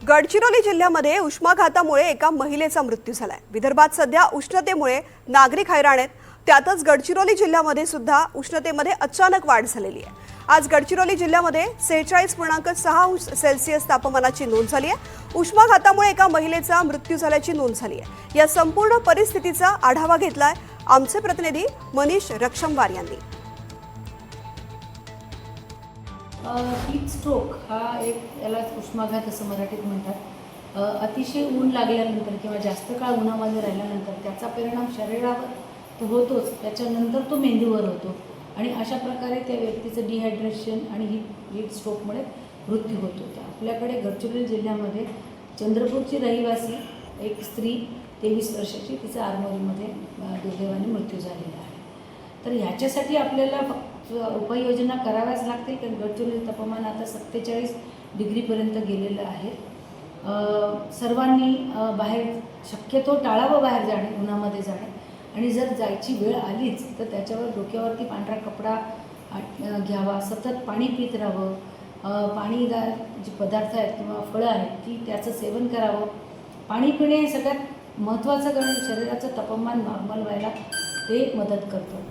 गडचिरोली जिल्ह्यामध्ये उष्माघातामुळे एका महिलेचा मृत्यू झालाय। विदर्भात सध्या उष्णतेमुळे नागरिक हैराण आहेत। त्यातच गडचिरोली जिल्ह्यामध्ये सुद्धा उष्णतेमध्ये अचानक वाढ झालेली आहे। आज गडचिरोली जिल्ह्यामध्ये 46.6 सेल्सिअस तापमानाची नोंद झाली आहे। उष्माघातामुळे एका महिलेचा मृत्यू झाल्याची नोंद झाली आहे। या संपूर्ण परिस्थितीचा आढावा घेतलाय आमचे प्रतिनिधी मनीष रक्षमवार यांनी। हीट स्ट्रोक हा एक याला उष्माघात असं मराठीत म्हणतात। अतिशय ऊन लागल्यानंतर किंवा जास्त काळ उन्हामध्ये राहिल्यानंतर त्याचा परिणाम शरीरावर तो होतोच, त्याच्यानंतर तो मेंदूवर होतो आणि अशा प्रकारे त्या व्यक्तीचं डिहायड्रेशन आणि हीट स्ट्रोकमुळे मृत्यू होतो। तर आपल्याकडे गडचिरोली जिल्ह्यामध्ये चंद्रपूरची रहिवासी एक स्त्री 23 वर्षाची, तिचा आरमोरीमध्ये दुर्दैवाने मृत्यू झालेला आहे। तर ह्याच्यासाठी आपल्याला उपाययोजना कराव्याच लागतील, कारण गडचिरोली तापमान आता 47 डिग्रीपर्यंत गेलेलं आहे। सर्वांनी बाहेर शक्यतो टाळावं बाहेर जाणे, उन्हामध्ये जाणे, आणि जर जायची वेळ आलीच तर त्याच्यावर डोक्यावरती पांढरा कपडा घ्यावा, सतत पाणी पित राहावं, पाणीदार जे पदार्थ आहेत किंवा फळं आहेत ती त्याचं सेवन करावं। पाणी पिणे हे सगळ्यात महत्त्वाचं, कारण शरीराचं तापमान नॉर्मल व्हायला ते मदत करतं।